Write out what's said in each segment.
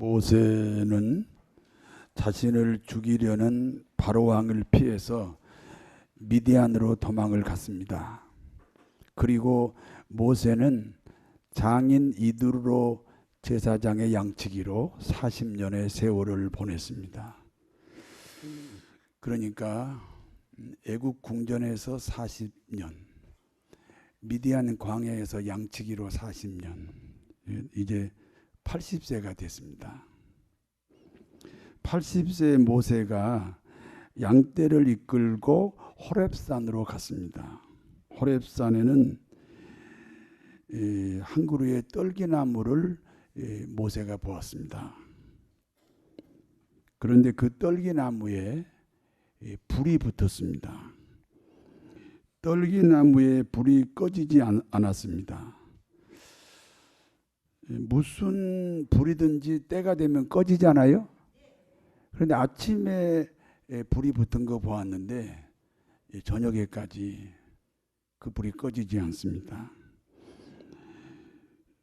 모세는 자신을 죽이려는 바로 왕을 피해서 미디안으로 도망을 갔습니다. 그리고 모세는 장인 이드로 제사장의 양치기로 40년의 세월을 보냈습니다. 그러니까 애국 궁전에서 40년, 미디안 광야에서 양치기로 40년, 이제 80세가 됐습니다. 80세 모세가 양떼를 이끌고 호렙산으로 갔습니다. 호렙산에는 한 그루의 떨기나무를 모세가 보았습니다. 그런데 그 떨기나무에 불이 붙었습니다. 떨기나무에 불이 꺼지지 않았습니다. 무슨 불이든지 때가 되면 꺼지잖아요. 그런데 아침에 불이 붙은 거 보았는데 저녁에까지 그 불이 꺼지지 않습니다.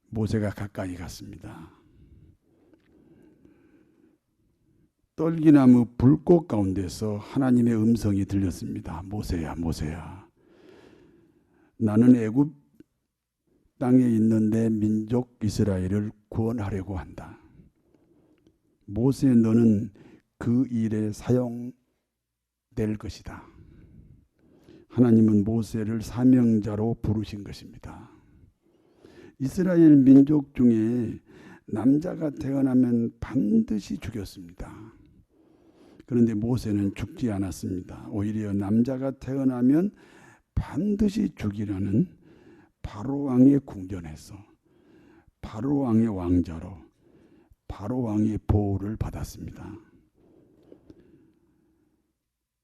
모세가 가까이 갔습니다. 떨기나무 불꽃 가운데서 하나님의 음성이 들렸습니다. 모세야, 모세야. 나는 애굽 땅에 있는 내 민족 이스라엘을 구원하려고 한다. 모세, 너는 그 일에 사용될 것이다. 하나님은 모세를 사명자로 부르신 것입니다. 이스라엘 민족 중에 남자가 태어나면 반드시 죽였습니다. 그런데 모세는 죽지 않았습니다. 오히려 남자가 태어나면 반드시 죽이라는 바로왕의 궁전에서 바로왕의 왕자로 바로왕의 보호를 받았습니다.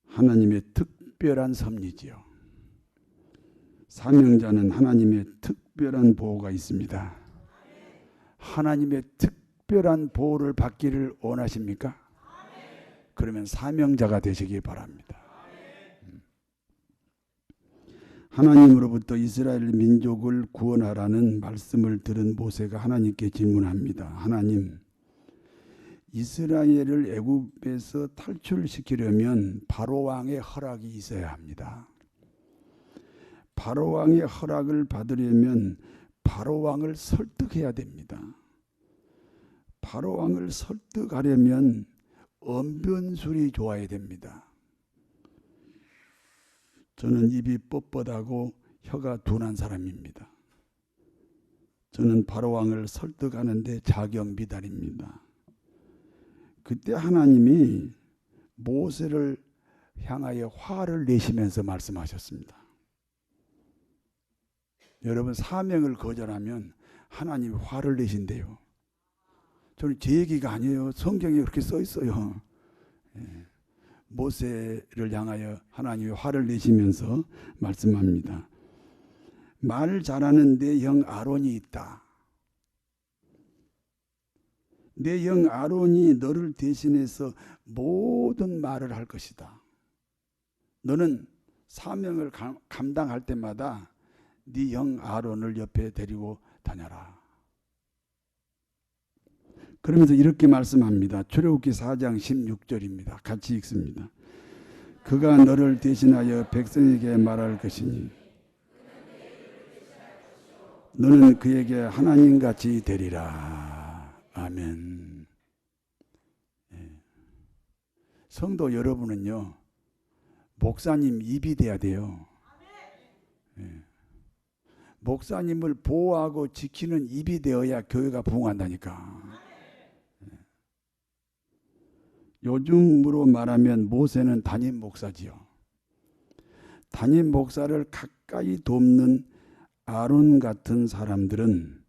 하나님의 특별한 섭리지요. 사명자는 하나님의 특별한 보호가 있습니다. 하나님의 특별한 보호를 받기를 원하십니까? 그러면 사명자가 되시기 바랍니다. 하나님으로부터 이스라엘 민족을 구원하라는 말씀을 들은 모세가 하나님께 질문합니다. 하나님, 이스라엘을 애굽에서 탈출시키려면 바로왕의 허락이 있어야 합니다. 바로왕의 허락을 받으려면 바로왕을 설득해야 됩니다. 바로왕을 설득하려면 언변술이 좋아야 됩니다. 저는 입이 뻣뻣하고 혀가 둔한 사람입니다. 저는 바로왕을 설득하는데 자경비달입니다. 그때 하나님이 모세를 향하여 화를 내시면서 말씀하셨습니다. 여러분, 사명을 거절하면 하나님이 화를 내신대요. 저는 제 얘기가 아니에요. 성경에 그렇게 써 있어요. 모세를 향하여 하나님이 화를 내시면서 말씀합니다. 말 잘하는 내 형 아론이 있다. 내 형 아론이 너를 대신해서 모든 말을 할 것이다. 너는 사명을 감당할 때마다 네 형 아론을 옆에 데리고 다녀라. 그러면서 이렇게 말씀합니다. 출애굽기 4장 16절입니다. 같이 읽습니다. 그가 너를 대신하여 백성에게 말할 것이니 너는 그에게 하나님같이 되리라. 아멘. 성도 여러분은요, 목사님 입이 돼야 돼요. 목사님을 보호하고 지키는 입이 되어야 교회가 부흥한다니까. 요즘으로 말하면 모세는 담임 목사지요. 담임 목사를 가까이 돕는 아론 같은 사람들은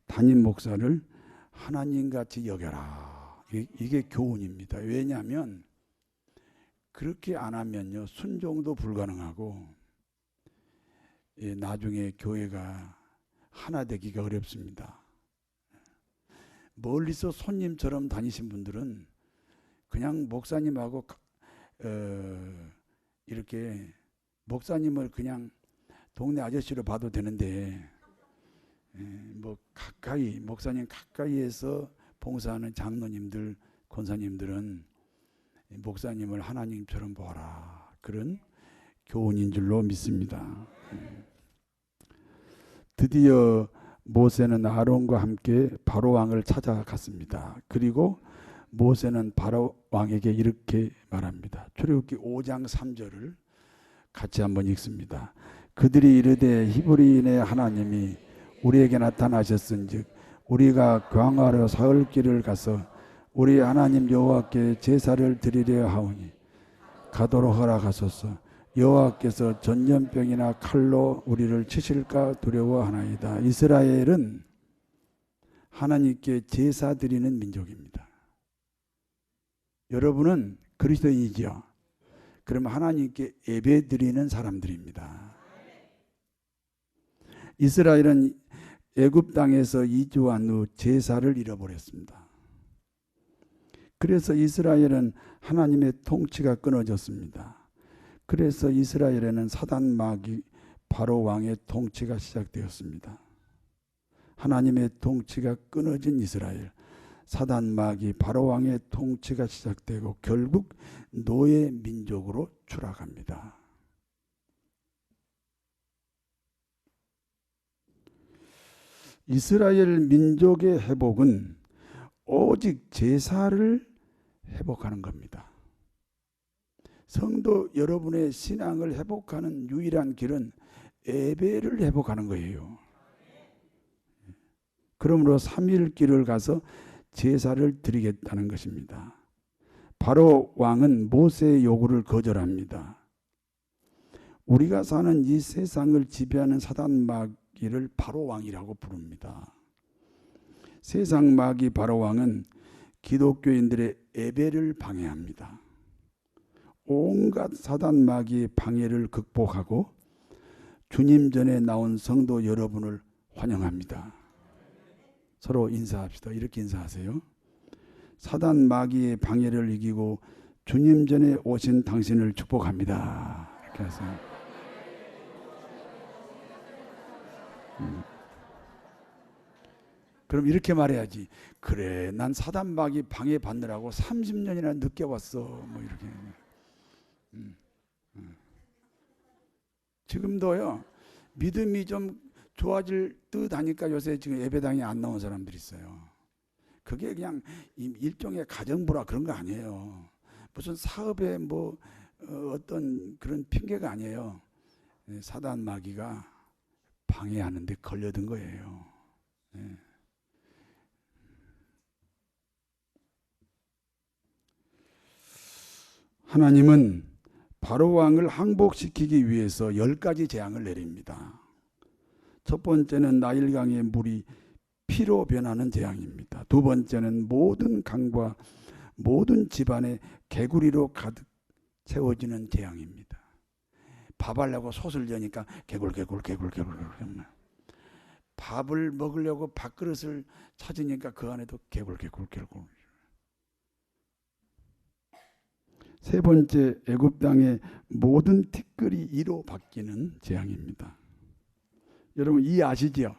담임 목사를 하나님같이 여겨라. 이게 교훈입니다. 왜냐하면 그렇게 안 하면요, 순종도 불가능하고 나중에 교회가 하나 되기가 어렵습니다. 멀리서 손님처럼 다니신 분들은 그냥 목사님하고 이렇게 목사님을 그냥 동네 아저씨로 봐도 되는데 뭐 가까이 목사님 가까이에서 봉사하는 장로님들, 권사님들은 목사님을 하나님처럼 보아라, 그런 교훈인 줄로 믿습니다. 드디어 모세는 아론과 함께 바로 왕을 찾아갔습니다. 그리고 모세는 바로 왕에게 이렇게 말합니다. 출애굽기 5장 3절을 같이 한번 읽습니다. 그들이 이르되 히브리인의 하나님이 우리에게 나타나셨은즉 우리가 광야로 사흘 길을 가서 우리 하나님 여호와께 제사를 드리려 하오니 가도록 허락하소서. 여호와께서 전염병이나 칼로 우리를 치실까 두려워하나이다. 이스라엘은 하나님께 제사 드리는 민족입니다. 여러분은 그리스도인이지요. 그러면 하나님께 예배 드리는 사람들입니다. 이스라엘은 애굽 땅에서 이주한 후 제사를 잃어버렸습니다. 그래서 이스라엘은 하나님의 통치가 끊어졌습니다. 그래서 이스라엘에는 사단 마귀 바로 왕의 통치가 시작되었습니다. 하나님의 통치가 끊어진 이스라엘, 사단 마귀 바로 왕의 통치가 시작되고 결국 노예 민족으로 추락합니다. 이스라엘 민족의 회복은 오직 제사를 회복하는 겁니다. 성도 여러분의 신앙을 회복하는 유일한 길은 예배를 회복하는 거예요. 그러므로 3일 길을 가서 제사를 드리겠다는 것입니다. 바로 왕은 모세의 요구를 거절합니다. 우리가 사는 이 세상을 지배하는 사단 마귀를 바로 왕이라고 부릅니다. 세상 마귀 바로 왕은 기독교인들의 예배를 방해합니다. 온갖 사단 마귀의 방해를 극복하고 주님 전에 나온 성도 여러분을 환영합니다. 서로 인사합시다. 이렇게 인사하세요. 사단 마귀의 방해를 이기고 주님 전에 오신 당신을 축복합니다. 이렇게 하세요. 그럼 이렇게 말해야지. 그래, 난 사단 마귀 방해 받느라고 30년이나 늦게 왔어. 뭐 이렇게. 지금도요, 믿음이 좀 좋아질 듯 하니까 요새 지금 예배당에 안 나온 사람들이 있어요. 그게 그냥 일종의 가정부라 그런 거 아니에요. 무슨 사업에 뭐 어떤 그런 핑계가 아니에요. 사단 마귀가 방해하는데 걸려든 거예요. 하나님은 바로 왕을 항복시키기 위해서 10가지 재앙을 내립니다. 첫 번째는 나일강의 물이 피로 변하는 재앙입니다. 두 번째는 모든 강과 모든 집안에 개구리로 가득 채워지는 재앙입니다. 밥하려고 솥을 여니까 개굴. 밥을 먹으려고 밥그릇을 찾으니까 그 안에도 개굴. 세 번째, 애굽 땅의 모든 티끌이 이로 바뀌는 재앙입니다. 여러분 이 아시지요?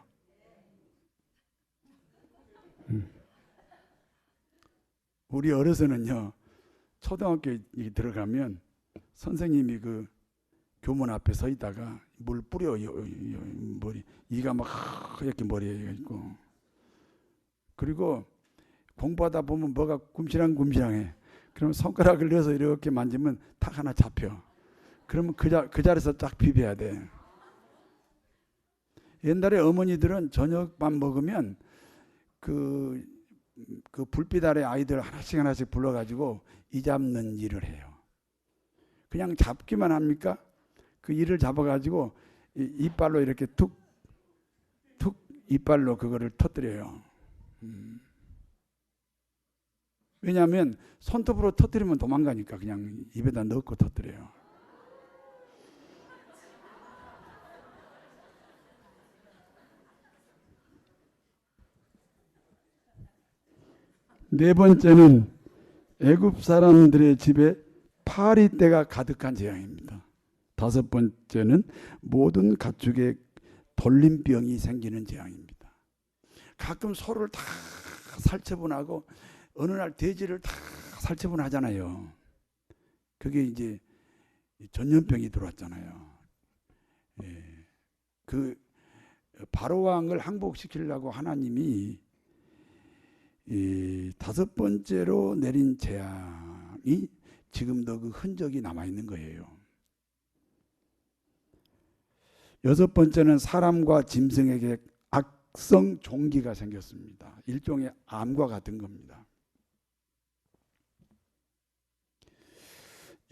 우리 어려서는요, 초등학교에 들어가면 선생님이 그 교문 앞에 서 있다가 물 뿌려 머리, 이가 막 이렇게 머리에 있고, 그리고 공부하다 보면 뭐가 굼시랑해. 그러면 손가락을 넣어서 이렇게 만지면 탁 하나 잡혀. 그러면 그 자리에서 딱 비벼야 돼. 옛날에 어머니들은 저녁밥 먹으면 그 불빛 아래 아이들 하나씩 불러가지고 이 잡는 일을 해요. 그냥 잡기만 합니까? 그 이를 잡아가지고 이빨로 이렇게 툭 이빨로 그거를 터뜨려요. 왜냐하면 손톱으로 터뜨리면 도망가니까 그냥 입에다 넣고 터뜨려요. 네 번째는 애굽 사람들의 집에 파리떼가 가득한 재앙입니다. 다섯 번째는 모든 가축에 돌림병이 생기는 재앙입니다. 가끔 소를 다 살처분하고 어느 날 돼지를 다 살처분하잖아요. 그게 이제 전염병이 들어왔잖아요. 예. 그 바로 왕을 항복시키려고 하나님이 이 5번째로 내린 재앙이 지금도 그 흔적이 남아 있는 거예요. 6번째는 사람과 짐승에게 악성 종기가 생겼습니다. 일종의 암과 같은 겁니다.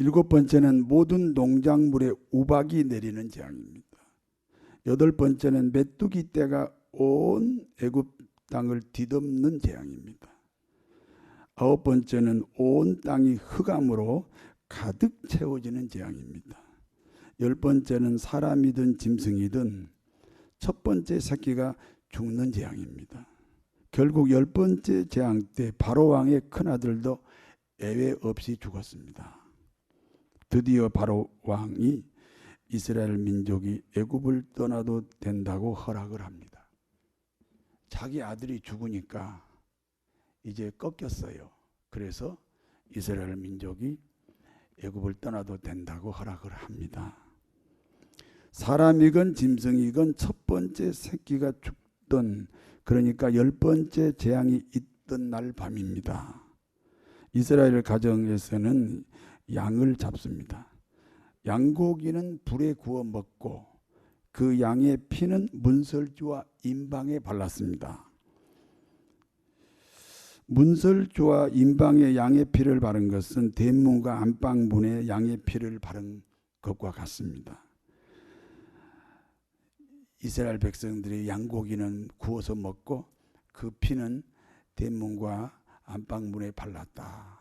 7번째는 모든 농작물에 우박이 내리는 재앙입니다. 8번째는 메뚜기 떼가 온 애굽 땅을 뒤덮는 재앙입니다. 9번째는 온 땅이 흑암으로 가득 채워지는 재앙입니다. 10번째는 사람이든 짐승이든 첫 번째 새끼가 죽는 재앙입니다. 결국 10번째 재앙 때 바로 왕의 큰아들도 예외 없이 죽었습니다. 드디어 바로 왕이 이스라엘 민족이 애굽을 떠나도 된다고 허락을 합니다. 자기 아들이 죽으니까 이제 꺾였어요. 그래서 이스라엘 민족이 애굽을 떠나도 된다고 허락을 합니다. 사람이건 짐승이건 첫 번째 새끼가 죽던, 그러니까 10번째 재앙이 있던 날 밤입니다. 이스라엘 가정에서는 양을 잡습니다. 양고기는 불에 구워 먹고 그 양의 피는 문설주와 인방에 발랐습니다. 문설주와 인방에 양의 피를 바른 것은 대문과 안방문에 양의 피를 바른 것과 같습니다. 이스라엘 백성들이 양고기는 구워서 먹고 그 피는 대문과 안방문에 발랐다.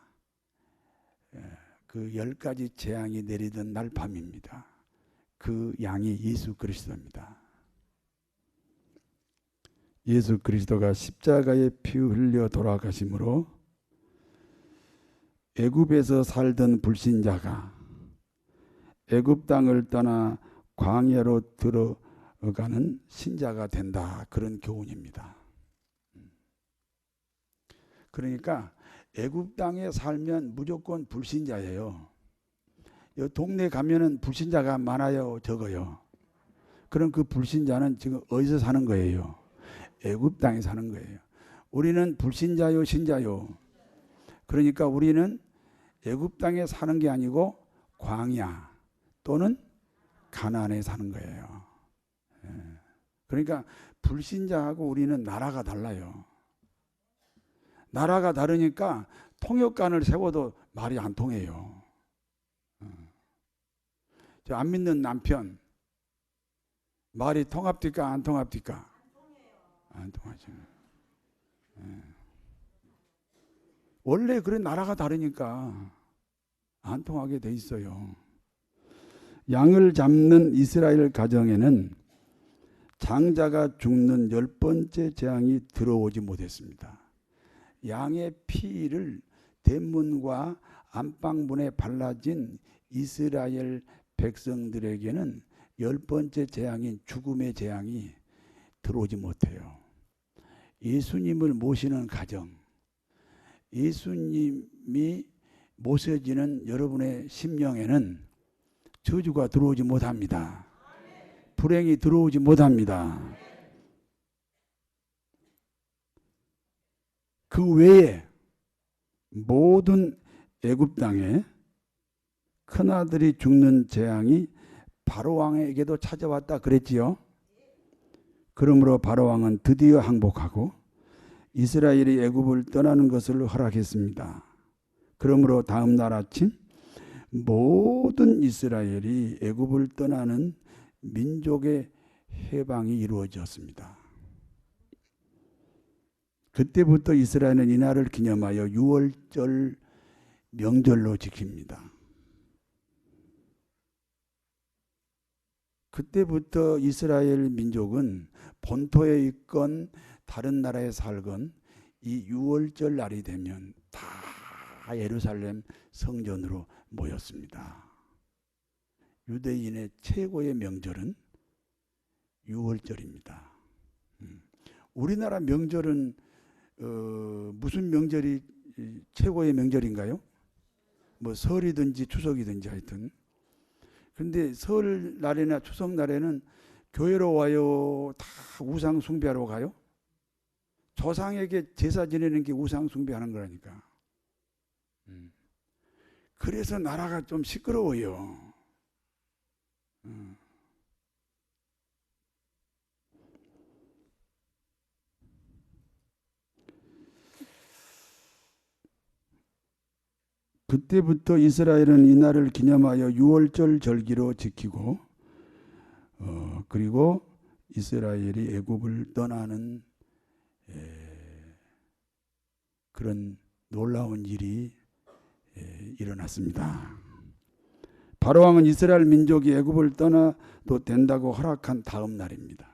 그 10가지 재앙이 내리던 날 밤입니다. 그 양이 예수 그리스도입니다. 예수 그리스도가 십자가에 피 흘려 돌아가심으로 애굽에서 살던 불신자가 애굽 땅을 떠나 광야로 들어가는 신자가 된다. 그런 교훈입니다. 그러니까 애굽 땅에 살면 무조건 불신자예요. 동네 가면은 불신자가 많아요, 적어요? 그럼 그 불신자는 지금 어디서 사는 거예요? 애굽 땅에 사는 거예요. 우리는 불신자요, 신자요? 그러니까 우리는 애굽 땅에 사는 게 아니고 광야 또는 가나안에 사는 거예요. 그러니까 불신자하고 우리는 나라가 달라요. 나라가 다르니까 통역관을 세워도 말이 안 통해요. 저 안 믿는 남편 말이 통합니까 안 통합니까? 안 통하죠. 원래 그런 나라가 다르니까 안 통하게 돼 있어요. 양을 잡는 이스라엘 가정에는 장자가 죽는 10번째 재앙이 들어오지 못했습니다. 양의 피를 대문과 안방문에 발라진 이스라엘 백성들에게는 10번째 재앙인 죽음의 재앙이 들어오지 못해요. 예수님을 모시는 가정, 예수님이 모셔지는 여러분의 심령에는 저주가 들어오지 못합니다. 불행이 들어오지 못합니다. 그 외에 모든 애굽 땅에 큰아들이 죽는 재앙이 바로왕에게도 찾아왔다 그랬지요. 그러므로 바로왕은 드디어 항복하고 이스라엘이 애굽을 떠나는 것을 허락했습니다. 그러므로 다음 날 아침 모든 이스라엘이 애굽을 떠나는 민족의 해방이 이루어졌습니다. 그때부터 이스라엘은 이날을 기념하여 유월절 명절로 지킵니다. 그때부터 이스라엘 민족은 본토에 있건 다른 나라에 살건 이 유월절 날이 되면 다 예루살렘 성전으로 모였습니다. 유대인의 최고의 명절은 유월절입니다. 우리나라 명절은 무슨 명절이 최고의 명절인가요? 뭐 설이든지 추석이든지 하여튼. 근데 설날이나 추석날에는 교회로 와요? 다 우상 숭배하러 가요? 조상에게 제사 지내는 게 우상 숭배하는 거라니까. 그래서 나라가 좀 시끄러워요. 그때부터 이스라엘은 이날을 기념하여 유월절 절기로 지키고 그리고 이스라엘이 애굽을 떠나는 그런 놀라운 일이 일어났습니다. 바로왕은 이스라엘 민족이 애굽을 떠나도 된다고 허락한 다음 날입니다.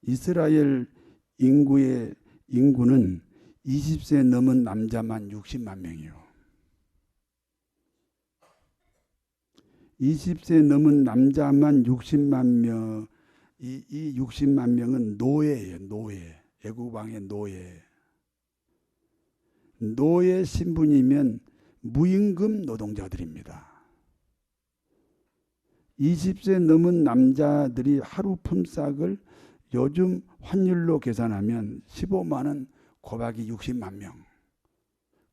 이스라엘 인구는 20세 넘은 남자만 60만 명이요. 20세 넘은 남자만 60만 명, 이 60만 명은 노예예요. 노예. 애굽 왕의 노예. 노예 신분이면 무임금 노동자들입니다. 20세 넘은 남자들이 하루 품삯을 요즘 환율로 계산하면 15만 원 곱하기 60만 명.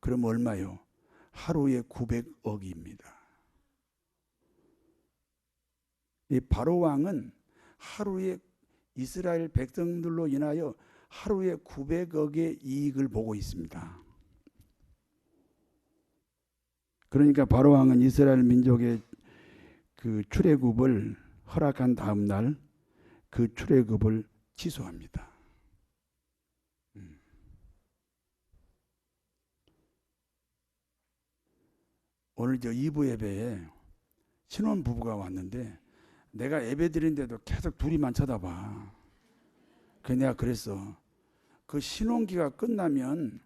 그럼 얼마요? 하루에 900억입니다. 이 바로왕은 하루에 이스라엘 백성들로 인하여 하루에 900억의 이익을 보고 있습니다. 그러니까 바로왕은 이스라엘 민족의 그 출애굽을 허락한 다음 날 그 출애굽을 취소합니다. 오늘 저 2부 예배에 신혼 부부가 왔는데 내가 예배 드리는데도 계속 둘이만 쳐다봐. 그래서 내가 그랬어. 그 신혼기가 끝나면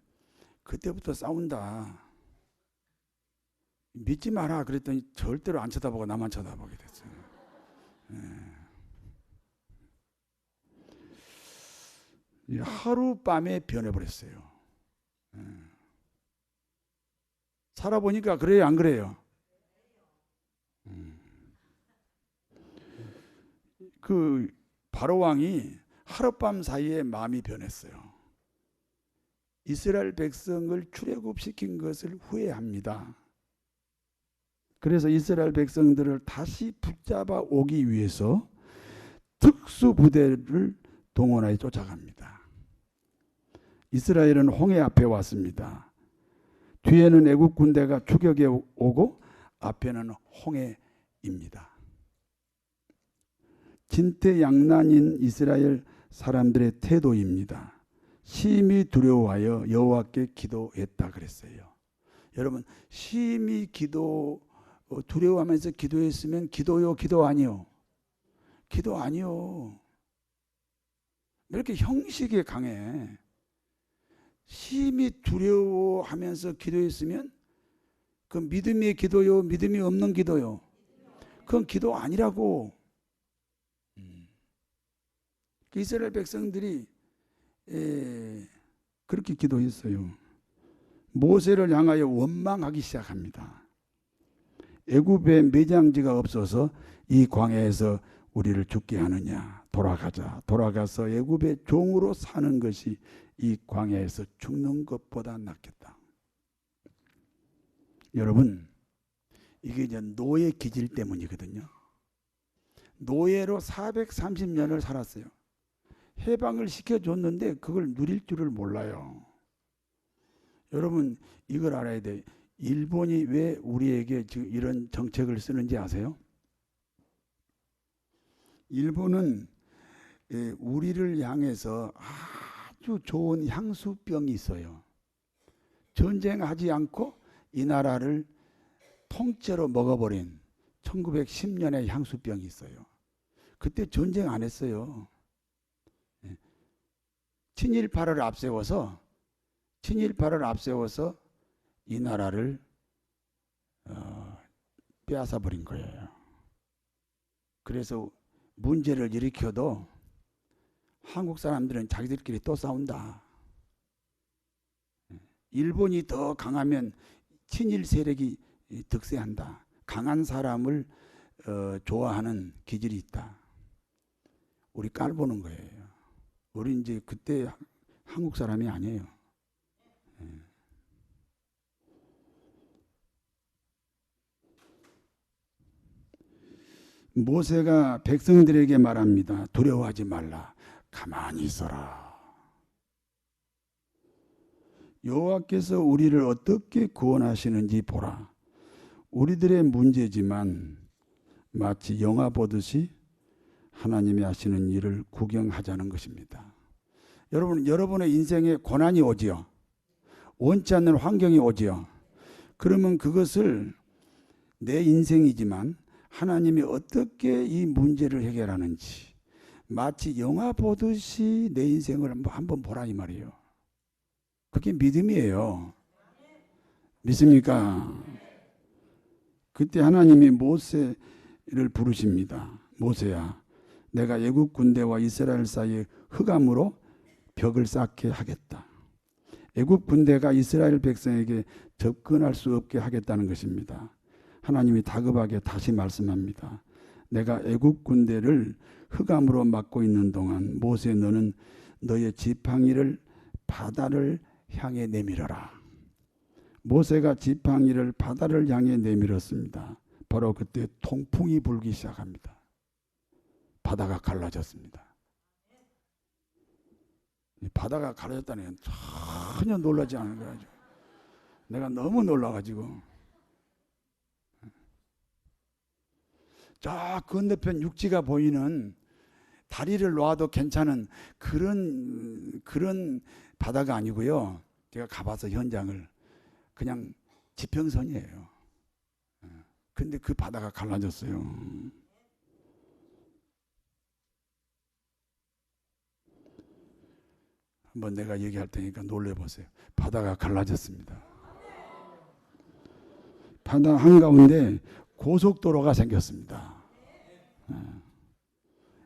그때부터 싸운다. 믿지 마라 그랬더니 절대로 안 쳐다보고 나만 쳐다보게 됐어요. 하룻밤에 변해버렸어요. 살아보니까 그래요 안 그래요? 그 바로왕이 하룻밤 사이에 마음이 변했어요. 이스라엘 백성을 출애굽시킨 것을 후회합니다. 그래서 이스라엘 백성들을 다시 붙잡아 오기 위해서 특수부대를 동원하여 쫓아갑니다. 이스라엘은 홍해 앞에 왔습니다. 뒤에는 애국 군대가 추격해 오고 앞에는 홍해입니다. 진퇴양난인 이스라엘 사람들의 태도입니다. 심히 두려워하여 여호와께 기도했다 그랬어요. 여러분 심히 두려워하면서 기도했으면 기도요 기도 아니요? 기도 아니요. 왜 이렇게 형식이 강해? 심히 두려워하면서 기도했으면 그 믿음의 기도요 믿음이 없는 기도요? 그건 기도 아니라고. 이스라엘 백성들이 그렇게 기도했어요. 모세를 향하여 원망하기 시작합니다. 애굽에 매장지가 없어서 이 광야에서 우리를 죽게 하느냐. 돌아가서 애굽의 종으로 사는 것이 이 광야에서 죽는 것보다 낫겠다. 여러분 이게 이제 노예 기질 때문이거든요. 노예로 430년을 살았어요. 해방을 시켜줬는데 그걸 누릴 줄을 몰라요. 여러분 이걸 알아야 돼요. 일본이 왜 우리에게 지금 이런 정책을 쓰는지 아세요? 일본은 우리를 향해서 아주 좋은 향수병이 있어요. 전쟁하지 않고 이 나라를 통째로 먹어버린 1910년의 향수병이 있어요. 그때 전쟁 안 했어요. 친일파를 앞세워서 이 나라를 빼앗아 버린 거예요. 그래서 문제를 일으켜도 한국 사람들은 자기들끼리 또 싸운다. 일본이 더 강하면 친일 세력이 득세한다. 강한 사람을 좋아하는 기질이 있다. 우리 깔보는 거예요. 우리 이제 그때 한국 사람이 아니에요. 모세가 백성들에게 말합니다. 두려워하지 말라. 가만히 있어라. 여호와께서 우리를 어떻게 구원하시는지 보라. 우리들의 문제지만 마치 영화 보듯이 하나님이 하시는 일을 구경하자는 것입니다. 여러분의 인생에 고난이 오지요. 원치 않는 환경이 오지요. 그러면 그것을 내 인생이지만 하나님이 어떻게 이 문제를 해결하는지 마치 영화 보듯이 내 인생을 한번 보라 이 말이에요. 그게 믿음이에요. 믿습니까? 그때 하나님이 모세를 부르십니다. 모세야, 내가 애국 군대와 이스라엘 사이에 흑암으로 벽을 쌓게 하겠다. 애국 군대가 이스라엘 백성에게 접근할 수 없게 하겠다는 것입니다. 하나님이 다급하게 다시 말씀합니다. 내가 애국 군대를 흑암으로 막고 있는 동안 모세 너는 너의 지팡이를 바다를 향해 내밀어라. 모세가 지팡이를 바다를 향해 내밀었습니다. 바로 그때 통풍이 불기 시작합니다. 바다가 갈라졌습니다. 바다가 갈라졌다는 건 전혀 놀라지 않은 거죠. 내가 너무 놀라가지고 저 건너편 육지가 보이는 다리를 놓아도 괜찮은 그런 바다가 아니고요. 제가 가봐서 현장을 그냥 지평선이에요. 근데 그 바다가 갈라졌어요. 한번 내가 얘기할 테니까 놀래보세요. 바다가 갈라졌습니다. 바다 한가운데 고속도로가 생겼습니다.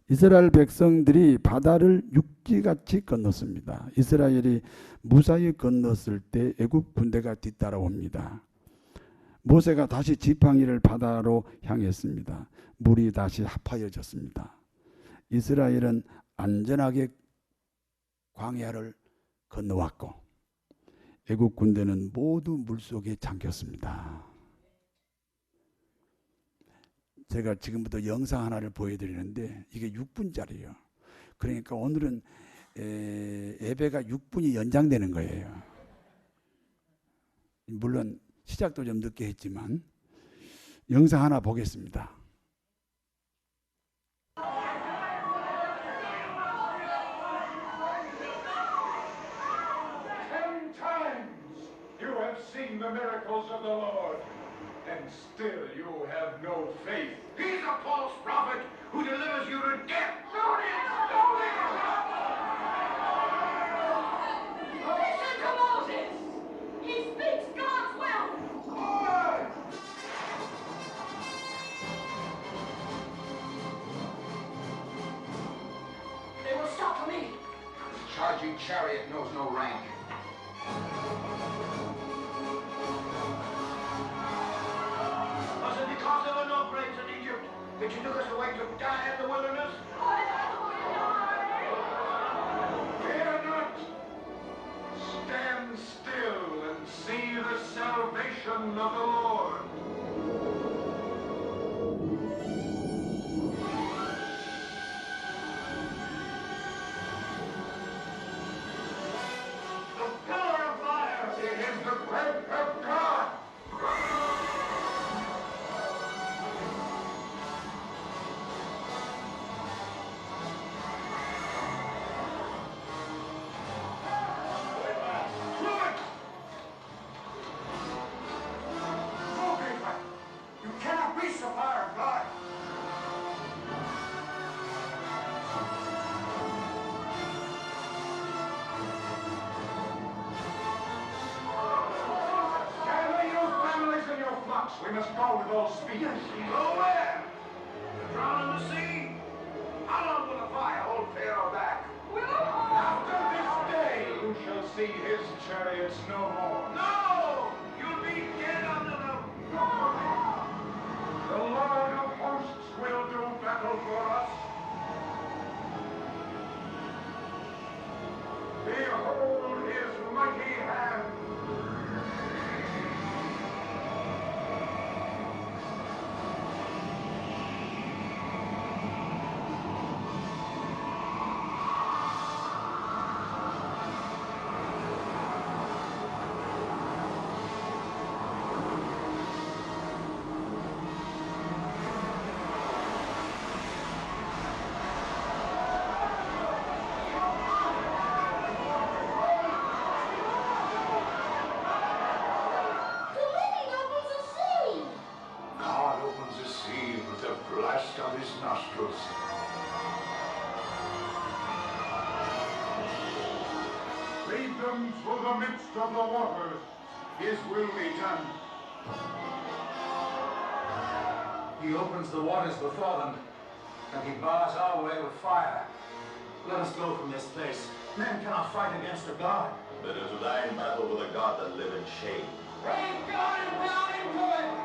이스라엘 백성들이 바다를 육지같이 건넜습니다. 이스라엘이 무사히 건넜을 때 애국 군대가 뒤따라옵니다. 모세가 다시 지팡이를 바다로 향했습니다. 물이 다시 합하여졌습니다. 이스라엘은 안전하게 광야를 건너왔고 애국 군대는 모두 물속에 잠겼습니다. 제가 지금부터 영상 하나를 보여드리는데 이게 6분짜리예요. 그러니까 오늘은 예배가 6분이 연장되는 거예요. 물론 시작도 좀 늦게 했지만 영상 하나 보겠습니다. The miracles of the Lord, and still you have no faith. He's a false prophet who delivers you to death. Listen to Moses. He speaks God's will. They will stop for me. This charging chariot knows no rank. That you took us away to die in the wilderness? Fear not. Stand still and see the salvation of the Lord. The pillar of fire. It is the breath of God. We must go with all speed. Go where? Drown in the sea? How long will the fire hold Pharaoh back? After this day you shall see his chariots no more. No! You'll be dead under them! The Lord of hosts will do battle for us. Behold his mighty hand! The living opens the sea! God opens the sea with the blast of his nostrils. Lead them through the midst of the waters. His will be done. He opens the waters before them, and he bars our way with fire. Let us go from this place. Men cannot fight against a god. Better to die in battle with a god than live in shame. Praise God and down into it!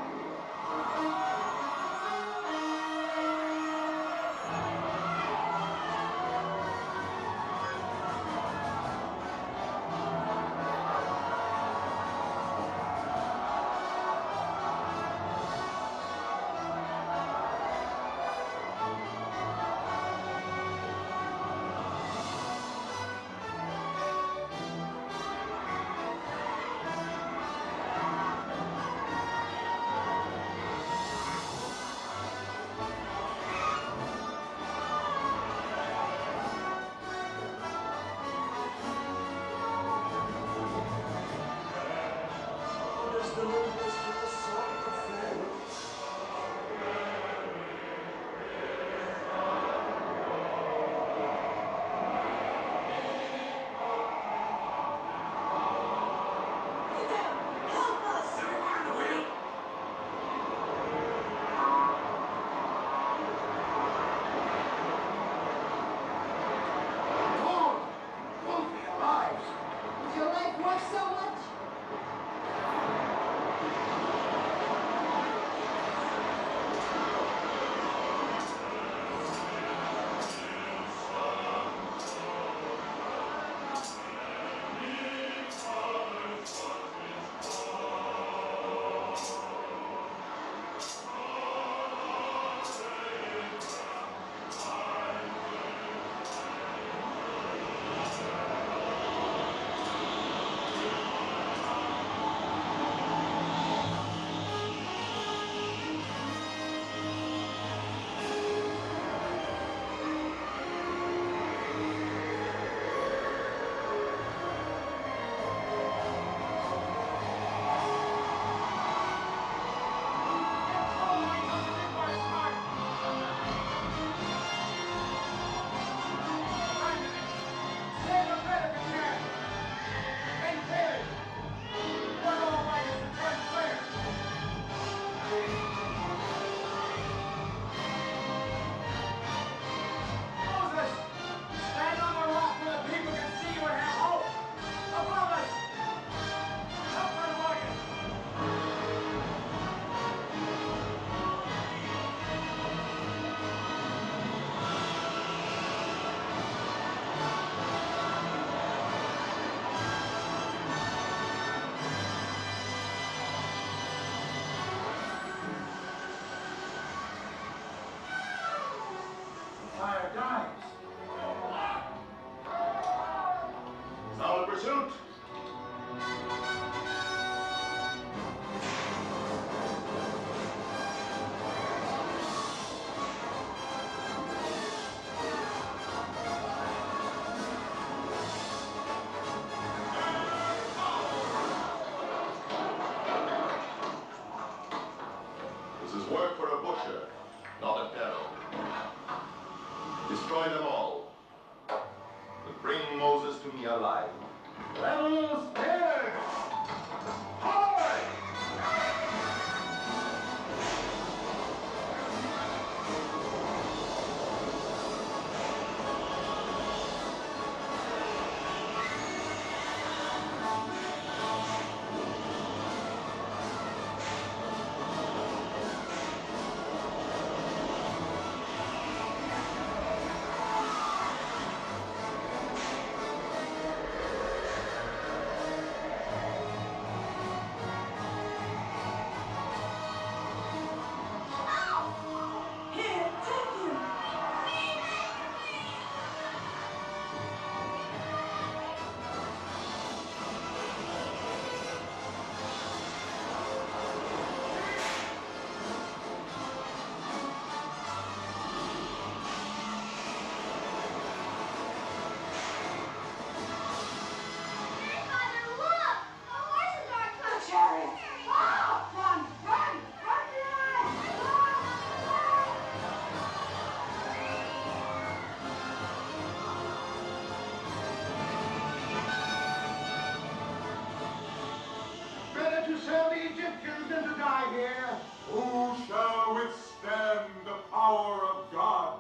Is your life worth so much? Fire dies. Sound of pursuit! This is work for a butcher, not a pharaoh. Destroy them all. But bring Moses to me alive. Level spears! Forward! serve the Egyptians than to die here. Who shall withstand the power of God?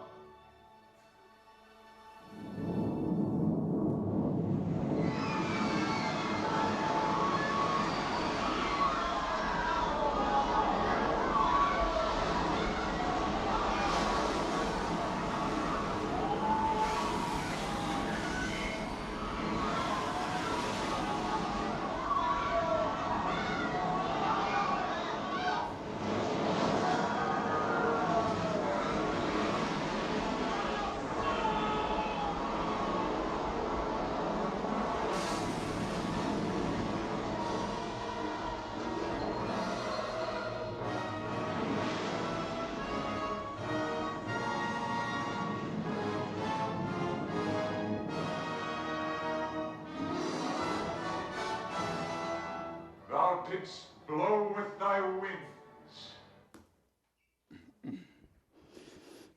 Thou didst blow with thy wings.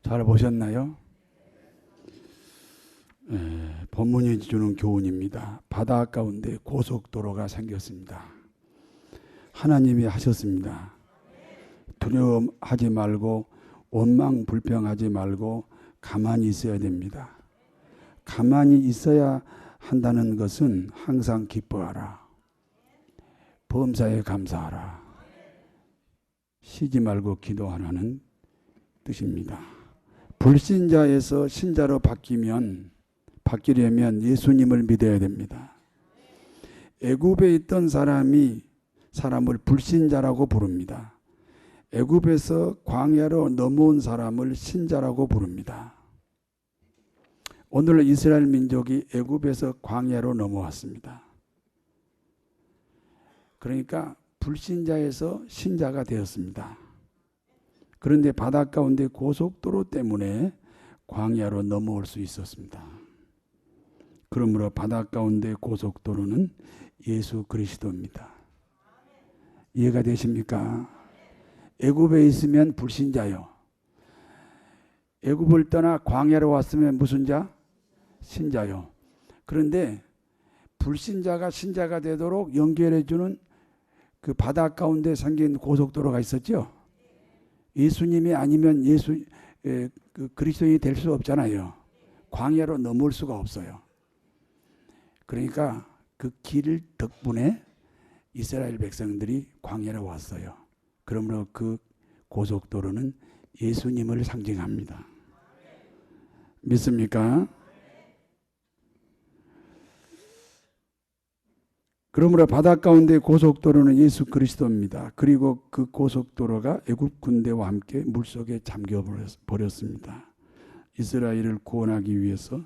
잘 보셨나요? 본문이 주는 교훈입니다. 바다 가운데 고속도로가 생겼습니다. 하나님이 하셨습니다. 두려움하지 말고 원망 불평하지 말고 가만히 있어야 됩니다. 가만히 있어야 한다는 것은 항상 기뻐하라. 범사에 감사하라. 쉬지 말고 기도하라는 뜻입니다. 불신자에서 신자로 바뀌려면 예수님을 믿어야 됩니다. 애굽에 있던 사람을 불신자라고 부릅니다. 애굽에서 광야로 넘어온 사람을 신자라고 부릅니다. 오늘 이스라엘 민족이 애굽에서 광야로 넘어왔습니다. 그러니까 불신자에서 신자가 되었습니다. 그런데 바다 가운데 고속도로 때문에 광야로 넘어올 수 있었습니다. 그러므로 바다 가운데 고속도로는 예수 그리스도입니다. 이해가 되십니까? 애굽에 있으면 불신자요. 애굽을 떠나 광야로 왔으면 무슨 자? 신자요. 그런데 불신자가 신자가 되도록 연결해주는 그 바다 가운데 생긴 고속도로가 있었죠. 예수님이 아니면 그 그리스도인이 될 수 없잖아요. 광야로 넘어올 수가 없어요. 그러니까 그 길 덕분에 이스라엘 백성들이 광야로 왔어요. 그러므로 그 고속도로는 예수님을 상징합니다. 믿습니까? 그러므로 바다 가운데 고속도로는 예수 그리스도입니다. 그리고 그 고속도로가 애굽 군대와 함께 물속에 잠겨 버렸습니다. 이스라엘을 구원하기 위해서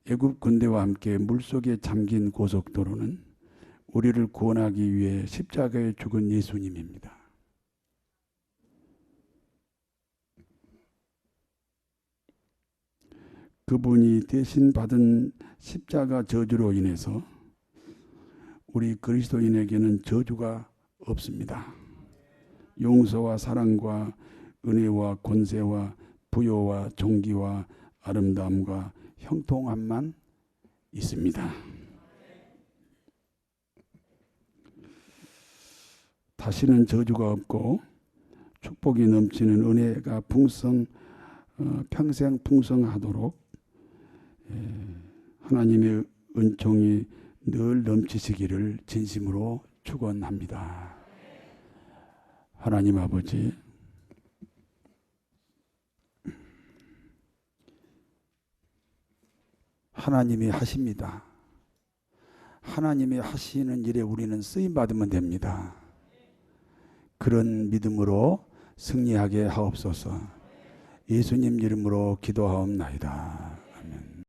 애굽 군대와 함께 물속에 잠긴 고속도로는 우리를 구원하기 위해 십자가에 죽은 예수님입니다. 그분이 대신 받은 십자가 저주로 인해서 우리 그리스도인에게는 저주가 없습니다. 용서와 사랑과 은혜와 권세와 부요와 존귀와 아름다움과 형통함만 있습니다. 다시는 저주가 없고 축복이 넘치는 은혜가 평생 풍성하도록 하나님의 은총이 늘 넘치시기를 진심으로 축원합니다. 하나님 아버지, 하나님이 하십니다. 하나님이 하시는 일에 우리는 쓰임 받으면 됩니다. 그런 믿음으로 승리하게 하옵소서. 예수님 이름으로 기도하옵나이다.